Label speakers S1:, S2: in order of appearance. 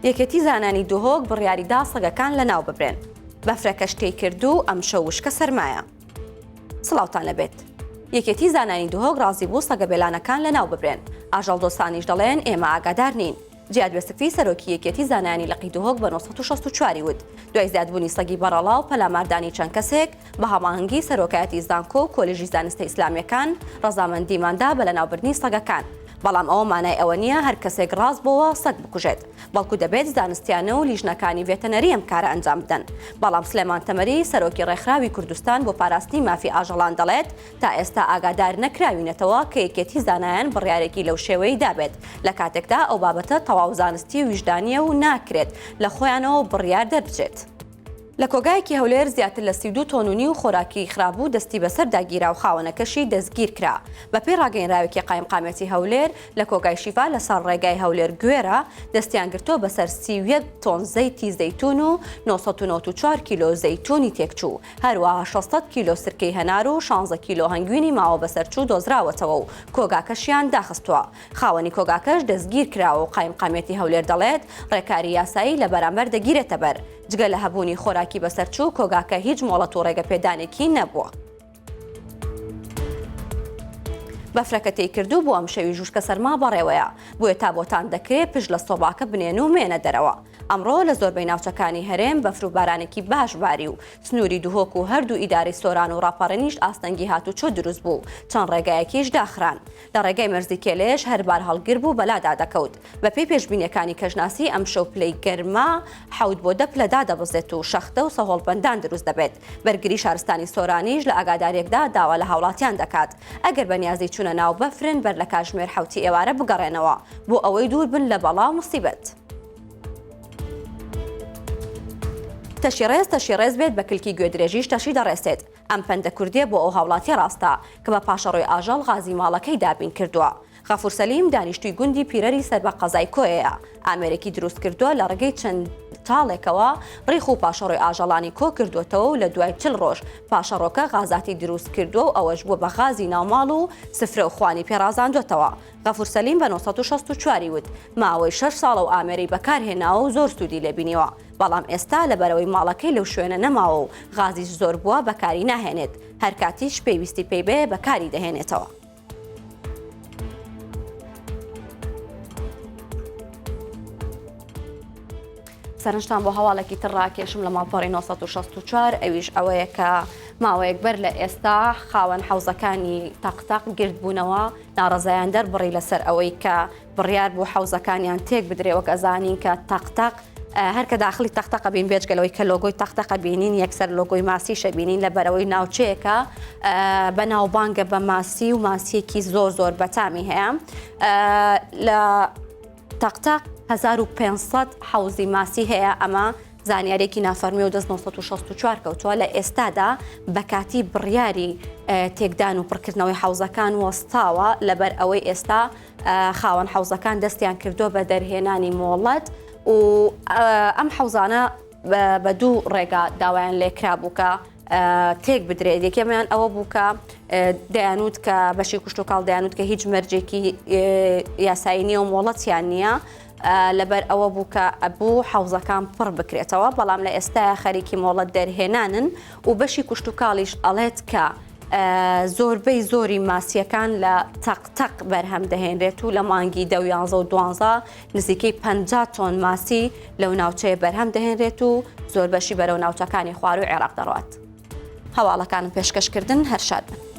S1: یەکێتی زانانی دوهۆک بڕیاریدا سەگەکان لەناو ببرێن. بەفرەکە شتێی کردو ئەم شەو وشکە سەرمایە. سڵاوتان لەبێت. یەکێتی زانانی دوهۆک ڕازی بوو سەگە بێلانەکان لەناو ببرێن. ئاژەڵ دۆستانیش دەڵێن ئێمە ئاگادار نین. جیاد بێسکفی سەرۆکی یەکێتی زانانی لقی دوهۆک بە 1964 وت دوای زیادبوونی سەگی بەڕەڵا و پەلاماردانی چەند کەسێک بە هەماهەنگی سەرۆکایەتی زانکۆ و کۆلێژی زانستە ئیسلامیەکان ڕەزامەندیماندا بە لەناوبردنی سەگەکان. بەڵام ئەوە مانای ئەوە نییە هەر کەسێک ڕاست بۆەوە سەگ بکوژێت، بەڵکو دەبێت زانستیانە و لیژنەکانی ڤێتەنەری ئەم کارە ئەنجام بدەن. بەڵام سلێمان تەمەری سەرۆکی ڕێکخراوی کوردستان بۆ پاراستنی مافی ئاژەڵان دەڵێت تا ئێستا ئاگادار نەکراوینەتەوە کە یەکێتی زانایان بڕیارێکی لەو شێوەی دابێت لە کاتێکدا ئەو بابەتە تەواو زانستی و ویژدانیە و ناکرێت لە خۆیانەوە بڕیار دەربچێت. لە کۆگایەکی هەولێر زیاتر لە 32 تۆن و خۆراکی خرابوو دەستی بەسەر داگیرا و خاوەنەکەشی دەستگیر کرا. بەپێی ڕاگەیەنراوێکی قایمقامەتی هەولێر لە کۆگای شیفا لەسەر ڕێگای هەولێر گوێرە دەستیان گرتۆ بەسەر 31 تۆن زەیتی زەیتون و 994 کیلۆ زەیتونی تێکچوو. هەروەها 600 کیلۆ سرکەی هەنار و 16 کیلۆ هەنگوینی ماوە بەسەرچوو دۆزراوەتەوە و کۆگاکەشیان داخستووە. خاوەنی کۆگاکەش دەستگیر کراوە و قایمقامەتی هەولێر دەڵێت ڕێکاری یاسایی لە بەرامبەر دەگیرێتە بەر. جگە لە هەبوونی خۆراکی بەسەرچوو کۆگاکە هیچ مۆڵەت و ڕێگە پێدانێکی نەبووە. بەفرەکە تێی کردو بۆ ئەم شەوی ژوشکە سەرما بەڕێوەیە بۆیە تا بۆتان دەکرێت پشت لە سۆباکە بنێن و مێنە دەرەوە. ئەمڕۆ لە زۆربەی ناوچەکانی هەرێم بەفر و بارانێکی باش باری و سنووری دوهۆک و هەردوو ئیداری سۆران و ڕاپەڕێنیش ئاستەنگی هاتوچۆ دروست بوو چەند ڕێگایەکیش داخران. لە ڕێگای مەرزی کێلێش هەربار هەڵگر بوو بەلادا دەکەوت. بەپێی پێشبینیەکانی کەژناسی ئەم شەو پلەی گەرما 7 بۆ 10 پلەدا دەبزێت و شەختە و سەهۆڵبەندان دروست دەبێت. بەرگری شارستانی سۆرانیش لە ئاگادارێکدا داوا لە هاوڵاتیان دەکات ئەگەر بەنیازی چوونە ناو بەفرن بەر لە کاتژمێر 7 ئێوارە بگەڕێنەوە بۆ ئەوەی دوور بن لە بەڵا موسیبەت. تەشی ڕێز بێت بە کلکی گوێدرێژیش تەشی دەڕێسێت. ئەم پەندە کوردیە بۆ ئەو هاوڵاتی ڕاستە کە بە پاشەڕۆی ئاژەڵ غازی ماڵەکەی دابین کردووە. غەفور سەلیم دانیشتووی گوندی پیرەری سەر بە قەزای کۆیەیە. ئامێرێکی دروست کردووە لە ڕێگەی چەند تاڵێکەوە ڕیخ و پاشەڕۆی ئاژەڵانی کۆ کردوێتەوە و لە دوای 40 ڕۆژ پاشەڕۆکە غازاتی دروست کردووە و ئەوەش بووە بە غازی ناوماڵ و سفرە و خوانی پێڕازاندوێتەوە. غەفور سەلیم بە 1964 وت ماوەی 6 ساڵە و ئامێرەی بەکارهێناوە و زۆر سوودی لێبینیوە. بەڵام ئێستا لەبەرەوەی ماڵەکەی لەو شوێنە نەماوە و غازیش زۆر بووە بەکاری ناهێنێت. هەر کاتیش پێویستی پێی بێ بەکاری دەهێنێتەوە. سەرنجتان بۆ هەواڵێکی تر ڕاکێشم لە ماڵپەڕی 1964 ئەویش ئەوەیە کە ماوەیەک بەر لە ئێستا خاوەن حەوزەکانی تەقتەق گردبوونەوە ناڕەزایان دەربڕی لەسەر ئەوەی کە بڕیار بوو حەوزەکانیان تێک بدرێ وەک ئەزانین کە تەقتەق هەر کە داخلی تەقتەقە بین بێجگەلەوەی کە لۆگۆی تەقتەقە بینین یەکسەر لۆگۆی ماسیشە بینین لە بەرەوەی ناوچەیەکە بە ناوبانگە بە ماسی و ماسیەکی زۆر بەتامی هەیە. لە تەقتەق 1500 حەوزی ماسی هەیە. ئەمە زانیارێکی نافەرمی و دەست 1964 کەوتووە. لە ئێستادا بەکاتی بڕیاری تێکدان و پڕکردنەوەی حەوزەکان وەستاوە لەبەر ئەوەی ئێستا خاوەن حەوزەکان دەستیان کردو بە دەرهێنانی مۆڵەت و ئەم حەوزانە بە دوو ڕێگا داوایان لێکرا بوو کە تێک بدرێت. یەکەمیان ئەوە بوو کە دەیانوت کە بەشی کوشت و کاڵ دەیانوت کە هیچ مەرجێکی یاسایی نییە و مۆڵەتیان نییە لەبەر ئەوە بوو کە ئەبوو حەوزەکان پڕ بکرێتەوە. بەڵام لە ئێستاە خەریکی مۆڵەت دەرهێنانن و بەشی کوشت و کاڵیش ئەڵێت کە زۆربەی زۆری ماسیەکان لە تەقتەق بەرهەم دەهێنرێت و لە مانگی 10 و 12 نزیکەی 50 تۆن ماسی لەو ناوچەیە بەرهەم دەهێنرێت و زۆر بەشی بەرەو ناوچەکانی خوار و عێراق دەڕات. هەواڵەکانم پێشکەشکردن هەر شاد بن.